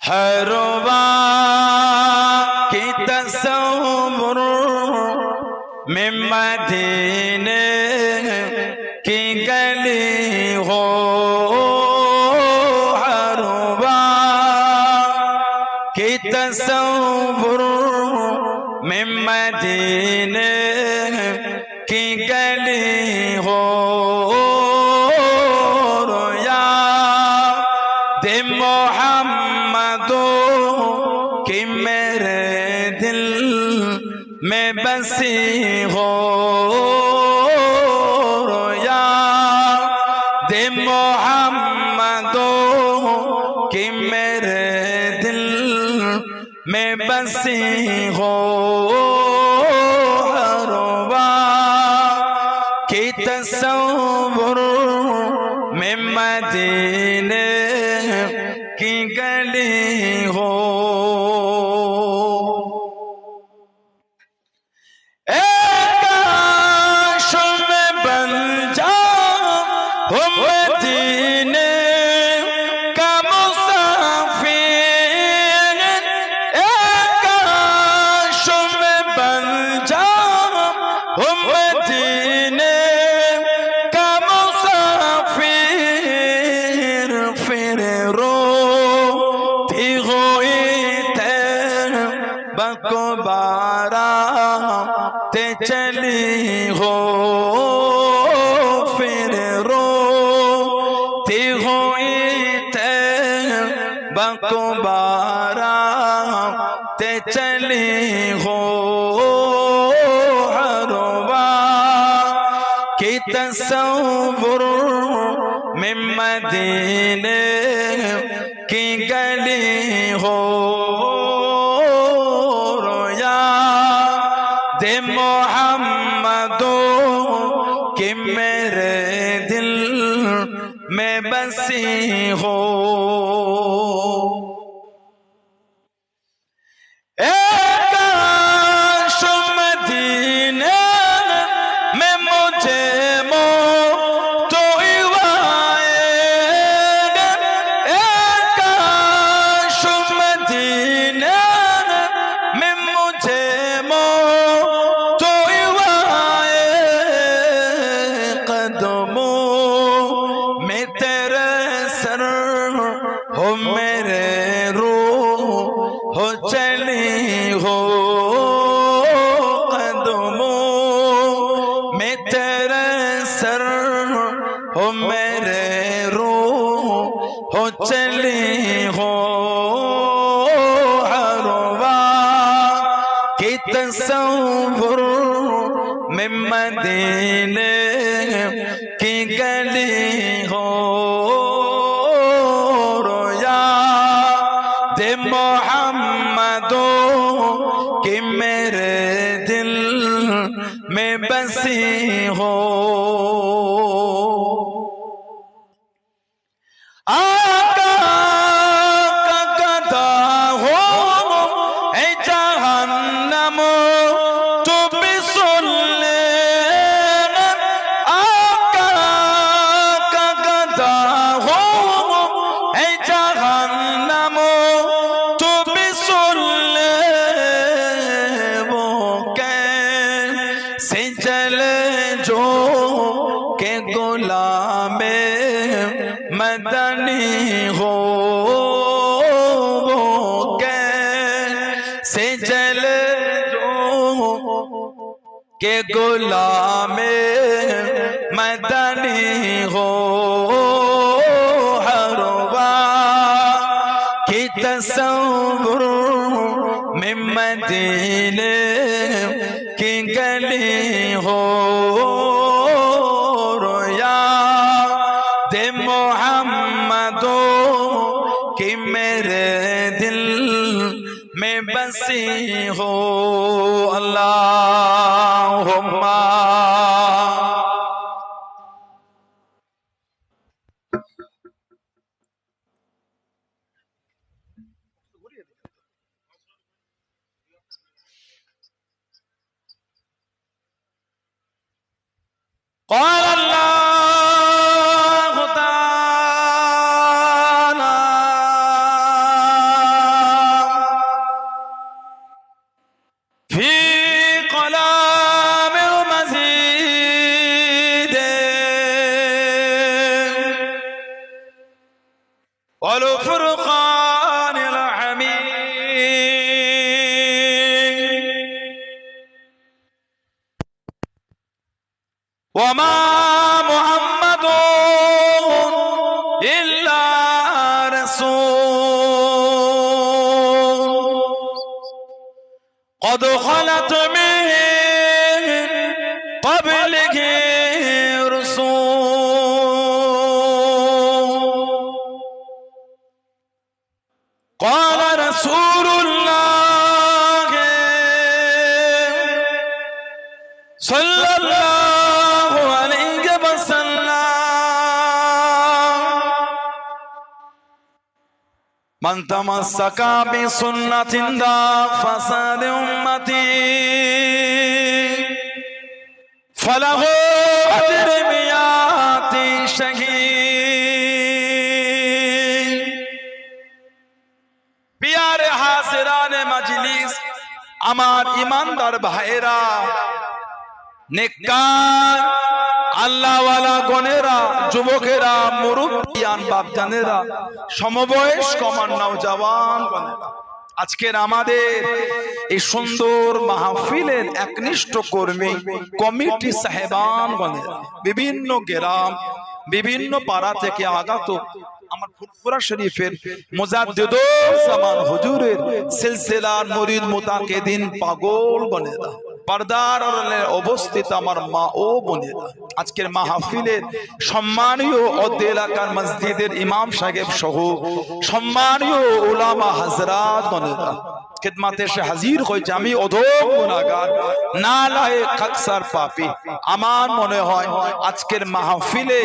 ہر وقت کی تصور میں مدینے کی گلی ہو، ہر وقت کی تصور میں مدینے کی گلی ہو، یاد محمد کی میرے دل میں بسی ہو، یاد محمد کی میرے دل میں بسی ہو، ہر وقت کی تصور میں مدینے کی گلی ہو۔ چلی ہو پھر روتی ہوئی طیبہ کو بارات چلی ہو، ہر وقت کی تصور میں مدینے کی گلی ہو، محمد کہ میرے دل میں بسی ہو۔ کاش مدینے میں مجھے موت آئے، کاش مدینے میں مجھے میرے روح چلی ہو، قدموں میں تیرے سر ہو، میرے روح چلی ہو، ہر وقت کی تصور میں مدینے کی گلی ہو، محمد کہ میرے دل میں بسی ہو، آقا کا گدا ہو اے جہنم تو بھی سن لے، آقا کا گدا ہو اے جہنم غلام مدنی ہو، وہ کیسے جلے جو کہ غلام مدنی ہو، ہر وقت کی تصور میں مدینے کی گلی ہو، محمد کہ میرے دل میں بسی ہو، اللہم قال اللہ تعالی قد خلت من قبله رسول قال رسول الله صلى الله عليه وسلم من تمسك بسنة فساد أمتي فله أجر مئات شهيد प्यारे हाज़िराने मजलिस আমার ईमानदार भाईरा नेककार আল্লাহ ওয়ালা গনেরা যুবকেরা মুরব্বিয়ান বাপজানেরা সমবয়স্ক নওজওয়ান গনেরা আজকের আমাদের এই সুন্দর মাহফিলের একনিষ্ঠ কর্মী কমিটি সাহেবান গনেরা বিভিন্ন গ্রাম বিভিন্ন পাড়া থেকে আগত আমার ফুরফুরা শরীফের মুজাদ্দিদুল জামান হুজুরের সিলসিলার মুরিদ মুতাকিদিন পাগল গনেরা পর্দার আড়ালে অবস্থিত আমার মা ও বোনেরা আজকের মাহফিলের সম্মানীয় অত্র এলাকার মসজিদের ইমাম সাহেব সহ সম্মানীয় উলামা হযরত গনেরা খিদমতে এসে হাজির হয়েছে আমি অধম গুনাহগার নালায়েক আকসার পাপী আমার মনে হয় আজকের মাহফিলে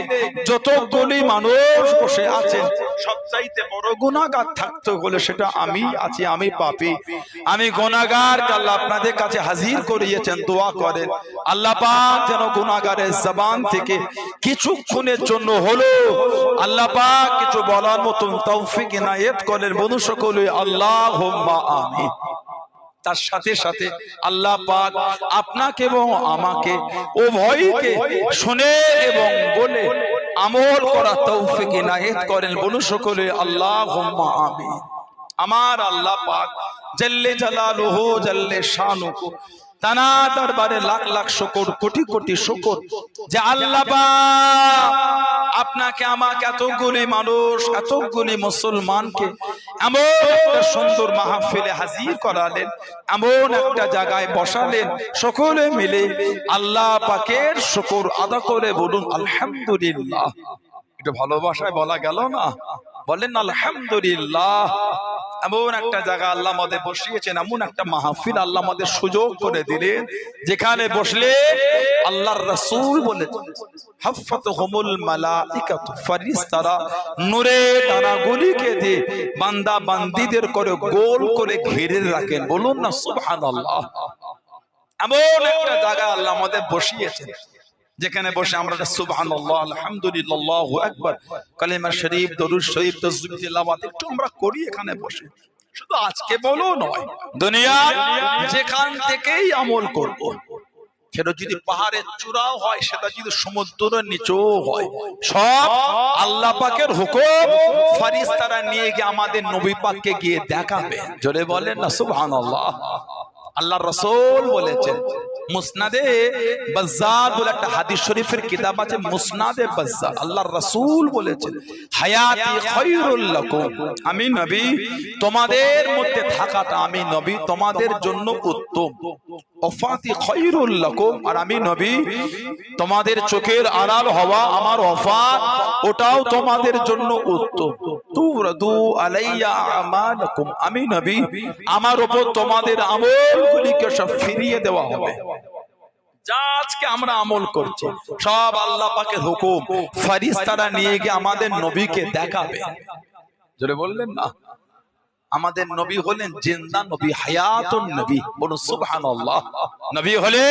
যতগুলি মানুষ বসে আছেন সবচাইতে বড় গুনাহগার থাকতে হলে সেটা আমি আছি আমি পাপী আমি গুনাহগার আল্লাহ আপনাদের কাছে হাজির করিয়েছেন দোয়া করেন আল্লাহ পাক যেন গুনাহগারের জবান থেকে কিছুক্ষণের জন্য হলো আল্লাহ পাক কিছু বলার মতন তৌফিক ইনায়েত করেন বন্ধু সকলে আল্লাহুম্মা আমিন তার সাথে সাথে আল্লাহ পাক আপনাকে এবং আমাকে উভয়কে শুনে এবং বলে আমল করা তৌফিক ইনায়েত করেন বলুন সকলে আল্লাহুম্মা আমিন আমার আল্লাহ পাক জাল্লে জালালুহু জাল্লে শানুহু তানা দরবারে লাখ লাখ শুকর কোটি কোটি শুকর যে আল্লাহ পাক আপনাকে আমাকে এতগুলি মানুষ এতগুলি মুসলমানকে এমন একটা সুন্দর মাহফিলে হাজির করালেন এমন একটা জায়গায় বসালেন সকলে মিলে আল্লাহ পাকের শুকর আদা করে বলুন আলহামদুলিল্লাহ এটা ভালোবাসায় বলা গেল না বলেন আলহামদুলিল্লাহ এমন একটা জায়গা আল্লাহ আমাদের বসিয়েছেন এমন একটা মাহফিল আল্লাহ আমাদের সুযোগ করে দিলেন যেখানে বসলে আল্লাহর রাসূল বলেছেন হাফাতহুমুল মালাইকাতু ফেরেশতারা নূরে তারাগুলিকে দিয়ে বান্দা বান্দীদের করে গোল করে ঘিরে রাখেন বলুন না সুবহানাল্লাহ এমন একটা জায়গা আল্লাহ আমাদের বসিয়েছেন যেখানে বসে আমরা সুবহানাল্লাহ আলহামদুলিল্লাহ আল্লাহু আকবার কালিমা শরীফ দরুদ শরীফ তাসবিহ তিলাওয়াত একটু আমরা করি এখানে বসে শুধু আজকে বলো নয় দুনিয়ার যেখান থেকেই আমল করব সেটা যদি পাহাড়ের চূড়াও হয় সেটা যদি সমুদ্রের নিচেও হয় সব আল্লাহ পাকের হুকুম ফেরেশতারা নিয়ে গিয়ে আমাদের নবী পাককে গিয়ে দেখাবে জোরে বলেন না সুবহানাল্লাহ আল্লাহর রাসূল বলেছেন মুসনাদে বাজ্জার বলে একটা হাদিস শরীফের কিতাব আছে মুসনাদে বাজ্জার আল্লাহর রাসূল বলেছেন হায়াতি খায়রুল লাকুম আমি নবী তোমাদের মধ্যে থাকাটা আমি নবী তোমাদের জন্য উত্তম ওয়াফাতি খায়রুল লাকুম আর আমি নবী তোমাদের চোখের আড়াল হওয়া আমার ওয়াফাত ওটাও তোমাদের জন্য উত্তম তুরদু আলাইয়া আমালাকুম আমি নবী আমার উপর তোমাদের আমলগুলিকে সব ফিরিয়ে দেওয়া হবে যা আজকে আমরা আমল করছি সব আল্লাহ পাকের হুকুম ফেরেশতারা নিয়ে গিয়ে আমাদের নবীকে দেখাবে জোরে বললেন না আমাদের নবী হলেন জিন্দা নবী হায়াতুন নবী বলুন সুবহানাল্লাহ নবী হলে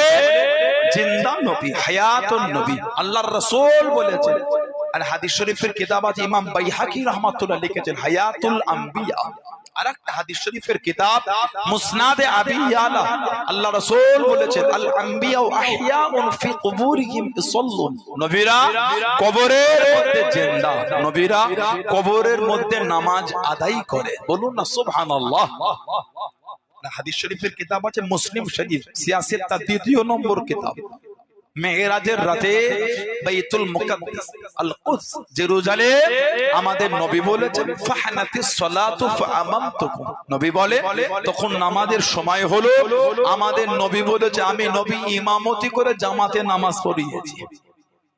জিন্দা নবী হায়াতুন নবী আল্লাহর রাসূল বলেছেন আর হাদিস শরীফের কিতাব আছে ইমাম বাইহাকি রাহমাতুল্লাহ লিখেছেন হায়াতুল আম্বিয়া আরেকটা হাদিস শরীফের কিতাব মুসনাদে আবি ইয়ালা আল্লাহ রাসূল বলেছেন আল আম্বিয়া আহইয়াউন ফি কুবুরিহিম ইসাল্লুন নবীরা কবরের মধ্যে জিন্দা নবীরা কবরের মধ্যে নামাজ আদায় করে বলুন না সুবহানাল্লাহ হাদিস শরীফের কিতাব আছে মুসলিম শরীফ সিয়াসত দ্বিতীয় নম্বর কিতাব মেরাজের রাতে বাইতুল মুকাদ্দাস আল কুদস জেরুজালেম আমাদের নবী বলেছেন ফাহানাতিস সালাতু ফাআমামতুকুম, নবী বলে তখন নামাজের সময় হলো, আমাদের নবী বলেছে আমি নবী ইমামতি করে জামাতে নামাজ পড়িয়েছি।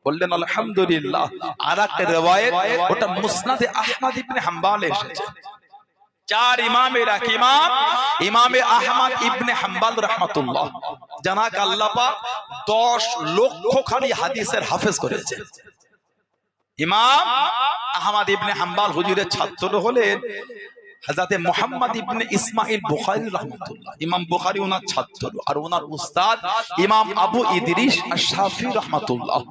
বললেন আলহামদুলিল্লাহ। আর একটা riwayat ওটা মুসনাদে আহমদ ইবনে হাম্বলে এসেছে। চার ইমামের এক ইমাম ইমামে আহমদ ইবনে হাম্বল রাহমাতুল্লাহ, জানাক আল্লাহ পাক 10 লক্ষ খানি হাদিসের হাফেজ করেছে। ইমাম আহমদ ইবনে হাম্বল হুজুরের ছাত্র হলেন হযরত মুহাম্মদ ইবনে ইসমাইল বুখারী রাহমাতুল্লাহ। ইমাম বুখারী ওনার ছাত্র, আর ওনার উস্তাদ ইমাম আবু ইদ্রিস আশ-শাফি রাহমাতুল্লাহ।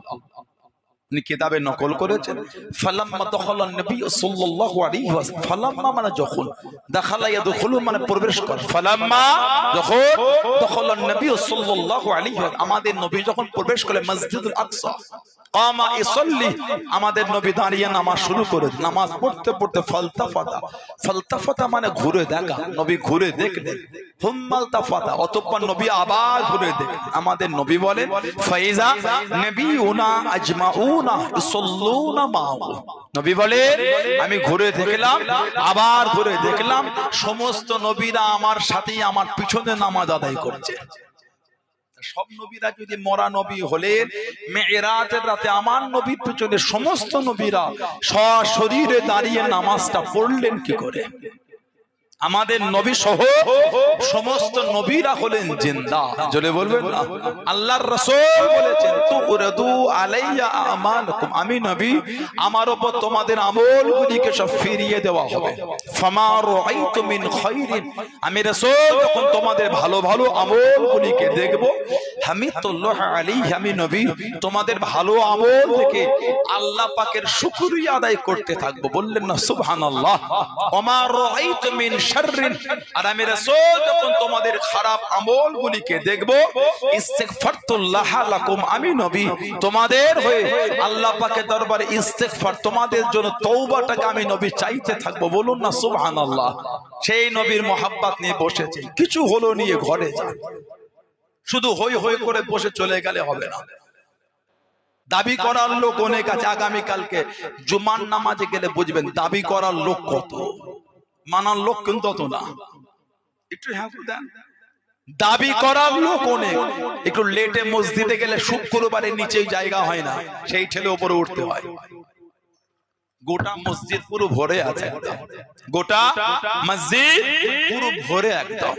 উনি কিতাবে নকল করেছেন ফালাম্মা দাখালান নবী সাল্লাল্লাহু আলাইহি ওয়াসাল্লাম, ফালাম্মা মানে যখন, দাখালা ইয়াদখুলু মানে প্রবেশ করে, ফালাম্মা যখন দাখালান নবী সাল্লাল্লাহু আলাইহি ওয়াসাল্লাম আমাদের নবী যখন প্রবেশ করে মসজিদুল আকসা, কামা ইসাল্লি আমাদের নবী দাঁড়িয়ে নামাজ শুরু করে, নামাজ পড়তে পড়তে ফালতাফাতা, ফালতাফাতা মানে ঘুরে দেখা, নবী ঘুরে দেখলেন, হুম্মালতাফাতা অতঃপর নবী আবার ঘুরে দেখলেন। আমাদের নবী বলেন ফাইজা নবিয়ুনা আজমাউনা ইসাল্লুনা মাহু, নবী বলেন আমি ঘুরে দেখলাম, আবার ঘুরে দেখলাম সমস্ত নবীরা আমার সাথেই আমার পিছনে নামাজ আদায় করছে। সব নবীরা যদি মরা নবী হলেন, মেরাজের রাতে আমার নবীর পিছনে সমস্ত নবীরা সশরীরে দাঁড়িয়ে নামাজটা পড়লেন কি করে? আমাদের নবী সহ সমস্ত নবীরা হলেন জিন্দা। জোরে বলবেন না? আল্লাহর রাসূল বলেছেন তুরাদু আলাইয়া আমালুকুম, আমি নবী আমার উপর তোমাদের আমলগুলিকে সব ফিরিয়ে দেওয়া হবে। ফামা রাআইতু মিন খাইরিন, আমি রাসূল যখন তোমাদের ভালো ভালো আমলগুলিকে দেখব, হামিদুল্লাহ আলাইহি, আমি নবী তোমাদের ভালো আমল থেকে আল্লাহ পাকের শুকরিয়া আদায় করতে থাকবো। বললেন না সুবহানাল্লাহ। ওমা রাআইতু মিন শাররিন, আর আমি রাসূল যখন তোমাদের খারাপ আমলগুলিকে দেখব, ইস্তিগফারতুল্লাহ লাকুম, আমি নবী তোমাদের হয়ে আল্লাহ পাকের দরবারে ইস্তিগফার, তোমাদের জন্য তওবাটাকে আমি নবী চাইতে থাকবো। বলুন না সুবহানাল্লাহ। সেই নবীর মহব্বত নিয়ে বসেছে, কিছু হলো নিয়ে ঘরে যান, শুধু হই হই করে বসে চলে গেলে হবে না। দাবি করার লোক অনেক আছে। আগামী কালকে জুমার নামাজে গেলে বুঝবেন দাবি করার লোক কত, মানার লোক কিন্তু তত না। একটু হ্যাঁ দেন, দাবি করার লোক অনেক। একটু লেটে মসজিদে গেলে শুক্রবারের নিচেই জায়গা হয় না, সেই ঠেলে উপরে উঠতে হয়। গোটা মসজিদ পুরো ভরে আছে, গোটা মসজিদ পুরো ভরে একদম।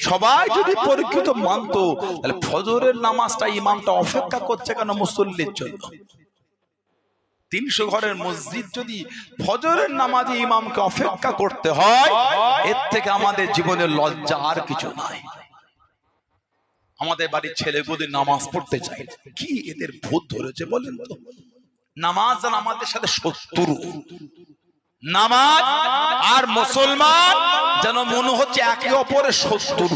সবাই যদি পরীক্ষিত মানতো, তাহলে ফজরের নামাজটা ইমামটা অপেক্ষা করছে কেন মুসল্লির জন্য? 300 ঘরের মসজিদ যদি ফজরের নামাজে ইমামকে অপেক্ষা করতে হয়, এর থেকে আমাদের জীবনের লজ্জা আর কিছু নাই। আমাদের বাড়ির ছেলেগুলি নামাজ পড়তে চায়, কি এদের ভূত ধরেছে বলেন তো? নামাজ যেন আমাদের সাথে শত্রু, নামাজ আর মুসলমান যেন মনে হচ্ছে একে অপরের শত্রু।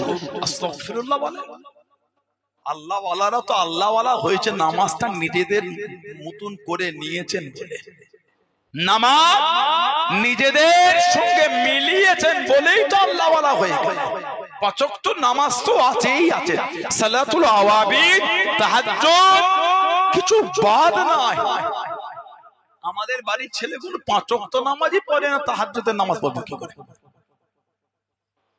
আস্তাগফিরুল্লাহ বলেন। আল্লাহ ওয়ালারা তো আল্লাহ ওয়ালা হয়েছে নামাজটা নিজেদের মতন করে নিয়েছেন বলে, নামাজ নিজেদের সঙ্গে মিলিয়েছেন বলেই তো আল্লাহ ওয়ালা হয়ে গেল। 5 ওয়াক্ত নামাজ তো আছেই আছে, সালাতুল আওয়াবিদ, তাহাজ্জুদ, কিছু বাদ নাই। আমাদের বাড়ির ছেলেগুলো 5 ওয়াক্ত নামাজই পড়ে না, তাহাজ্জুদের নামাজ পড়বে কি করে?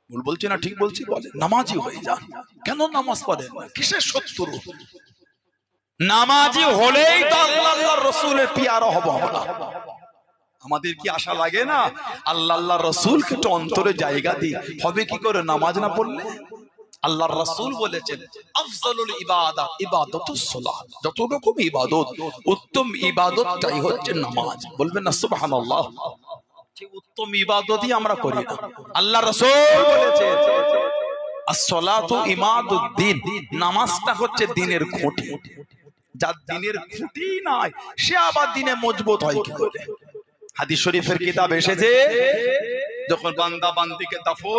ভুল বলছি না ঠিক বলছি? বলে নামাজি হয়ে যান। কেন নামাজ পড়েন? কিসের শত্রু? নামাজি হলেই তো আল্লাহ আল্লাহর রাসূলের পিয়ারা হব আমরা। আমাদের কি আশা লাগে না আল্লাহ আল্লাহর রাসূলকে একটু অন্তরে জায়গা দিই? হবে কি করে নামাজ না পড়লে? আল্লাহর রাসূল বলেছেন আফজালুল ইবাদাত ইবাদাতুস সালাত, যত রকম ইবাদত উত্তম ইবাদতটাই হচ্ছে নামাজ। বলবেন না সুবহানাল্লাহ। ঠিক উত্তম ইবাদতই আমরা করি না। আল্লাহর রাসূল বলেছেন আস-সালাতু ইমাদুদ্দিন, নামাজটা হচ্ছে দ্বীনের খুঁটি। যার দ্বীনের খুঁটি নাই সে আবার দ্বীনে মজবুত হয় কি করে? হাদিস শরীফের কিতাব এসেছে যখন বান্দা বান্দিকে দাফন